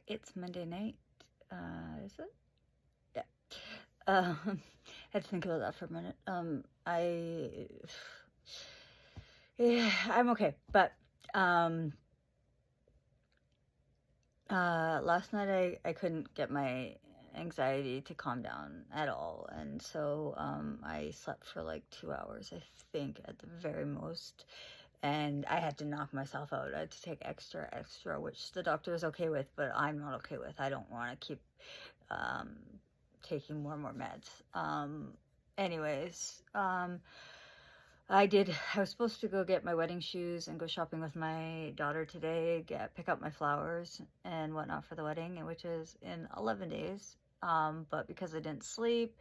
It's Monday night. Is it? Yeah. Had to think about that for a minute. Yeah, I'm okay, but last night I couldn't get my anxiety to calm down at all, and so I slept for like 2 hours, I think, at the very most, and I had to knock myself out. I had to take extra, which the doctor is okay with, but I'm not okay with. I don't want to keep taking more and more meds. Anyways, I was supposed to go get my wedding shoes and go shopping with my daughter today, pick up my flowers and whatnot for the wedding, which is in 11 days. But because I didn't sleep,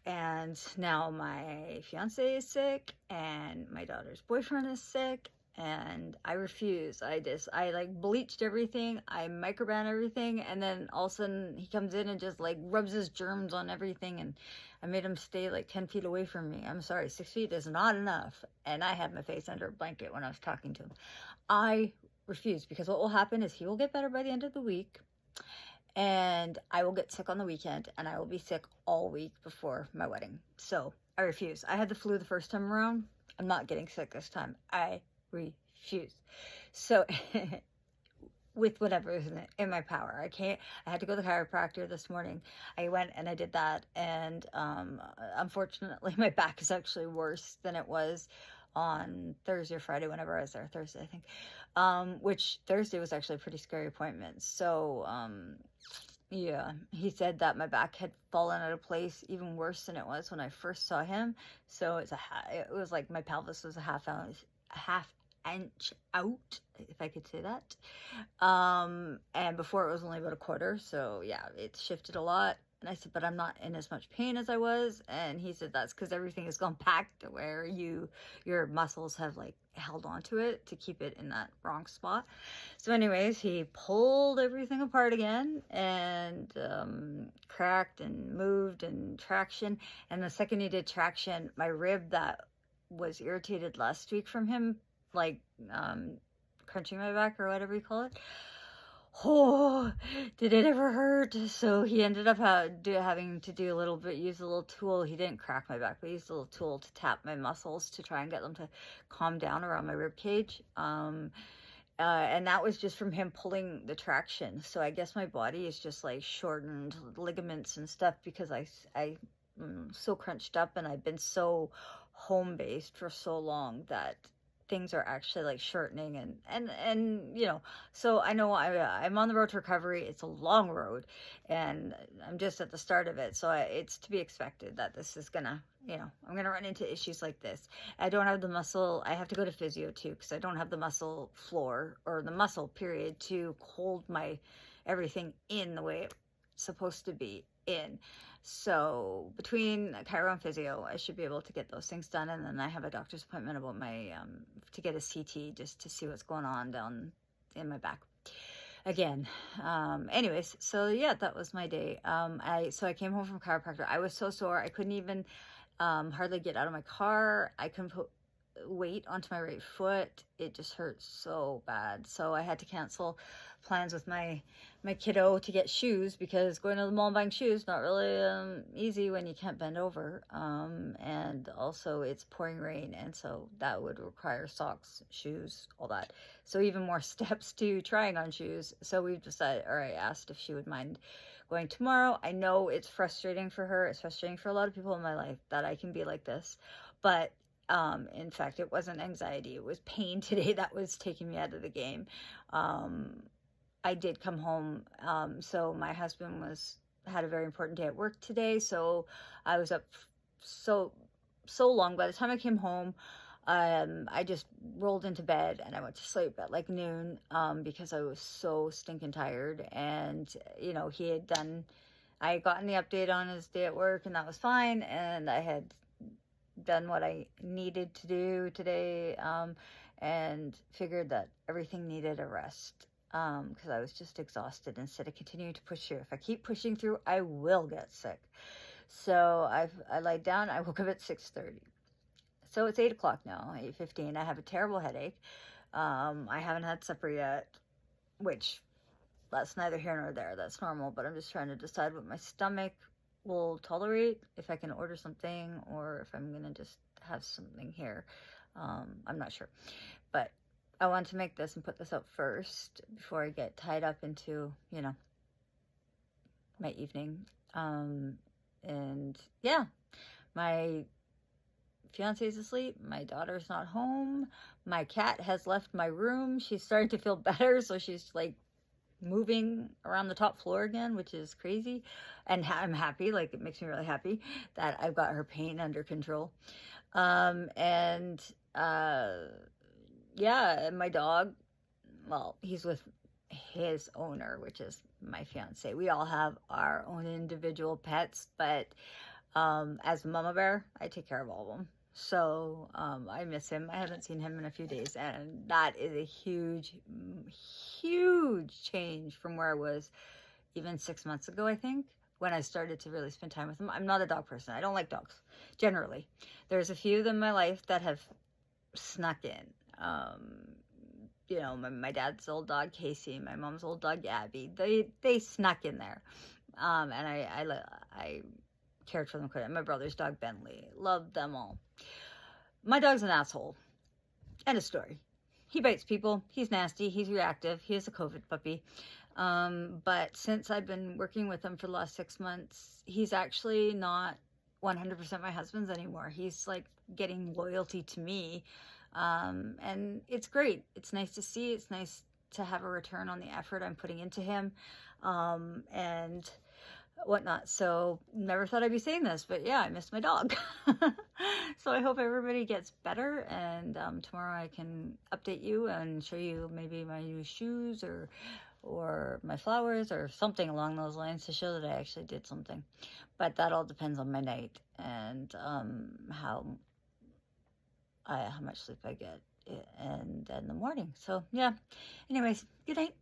and now my fiance is sick and my daughter's boyfriend is sick, and I refuse. I like bleached everything, I microban everything, and then all of a sudden he comes in and just like rubs his germs on everything, and I made him stay like 10 feet away from me. I'm sorry, 6 feet is not enough. And I had my face under a blanket when I was talking to him. I refuse, because what will happen is he will get better by the end of the week, and I will get sick on the weekend, and I will be sick all week before my wedding. So I refuse. I had the flu the first time around. I'm not getting sick this time. I refuse. So with whatever is in my power, I had to go to the chiropractor this morning. I went and I did that, and unfortunately my back is actually worse than it was on Thursday or Friday, whenever I was there. Thursday, I think. Which Thursday was actually a pretty scary appointment. So yeah, he said that my back had fallen out of place even worse than it was when I first saw him. So it was like my pelvis was a half inch out, if I could say that. And before it was only about a quarter. So yeah, it shifted a lot. And I said, but I'm not in as much pain as I was. And he said, that's because everything has gone back to where your muscles have like held onto it to keep it in that wrong spot. So anyways, he pulled everything apart again, and cracked and moved and traction. And the second he did traction, my rib that was irritated last week from him, like crunching my back or whatever you call it, oh, did it ever hurt? So he ended up having to use a little tool. He didn't crack my back, but he used a little tool to tap my muscles to try and get them to calm down around my rib cage. And that was just from him pulling the traction. So I guess my body is just like shortened ligaments and stuff, because I'm so crunched up, and I've been so home based for so long that things are actually like shortening, and so I know I'm on the road to recovery. It's a long road, and I'm just at the start of it. So it's to be expected that this is gonna, I'm gonna run into issues like this. I don't have the muscle. I have to go to physio too, because I don't have the muscle floor, or the muscle period, to hold my everything in the way it's supposed to be in. So between chiro and physio, I should be able to get those things done, and then I have a doctor's appointment about my to get a CT, just to see what's going on down in my back again. Anyways, so yeah, that was my day. I came home from chiropractor. I was so sore, I couldn't even hardly get out of my car. I couldn't put weight onto my right foot. It just hurt so bad. So I had to cancel plans with my kiddo to get shoes, because going to the mall and buying shoes not really easy when you can't bend over. And also it's pouring rain, and so that would require socks, shoes, all that. So even more steps to trying on shoes. So we've decided, or I asked if she would mind going tomorrow. I know it's frustrating for her. It's frustrating for a lot of people in my life that I can be like this, but in fact, it wasn't anxiety, it was pain today that was taking me out of the game. I did come home. So my husband had a very important day at work today. So I was up so long. By the time I came home, I just rolled into bed and I went to sleep at like noon, because I was so stinking tired. And, I had gotten the update on his day at work, and that was fine. And I had done what I needed to do today, and figured that everything needed a rest, because I was just exhausted instead of continuing to push through. If I keep pushing through, I will get sick. So I lied down. I woke up at 6:30. So it's 8 o'clock now, 8:15. I have a terrible headache. I haven't had supper yet, which that's neither here nor there. That's normal, but I'm just trying to decide what my stomach will tolerate, if I can order something or if I'm gonna just have something here. I'm not sure, but I want to make this and put this out first before I get tied up into, you know, my evening. And yeah, my fiance's asleep, my daughter's not home, my cat has left my room, she's starting to feel better, so she's like moving around the top floor again, which is crazy. And I'm happy, like it makes me really happy that I've got her pain under control. And yeah, and my dog, well, he's with his owner, which is my fiance. We all have our own individual pets, but as mama bear, I take care of all of them. So I miss him. I haven't seen him in a few days, and that is a huge, huge change from where I was even 6 months ago, I think, when I started to really spend time with him. I'm not a dog person. I don't like dogs, generally. There's a few of them in my life that have snuck in. You know, my dad's old dog, Casey, my mom's old dog, Abby. They snuck in there. And I cared for them quite a bit. My brother's dog, Bentley. Loved them all. My dog's an asshole. End of story. He bites people. He's nasty. He's reactive. He is a COVID puppy. But since I've been working with him for the last 6 months, he's actually not 100% my husband's anymore. He's like getting loyalty to me. And it's great. It's nice to see. It's nice to have a return on the effort I'm putting into him. And whatnot. So never thought I'd be saying this, but yeah, I miss my dog. So I hope everybody gets better, and tomorrow I can update you and show you maybe my new shoes or my flowers or something along those lines to show that I actually did something. But that all depends on my night and how much sleep I get and in the morning. So yeah, anyways, good night.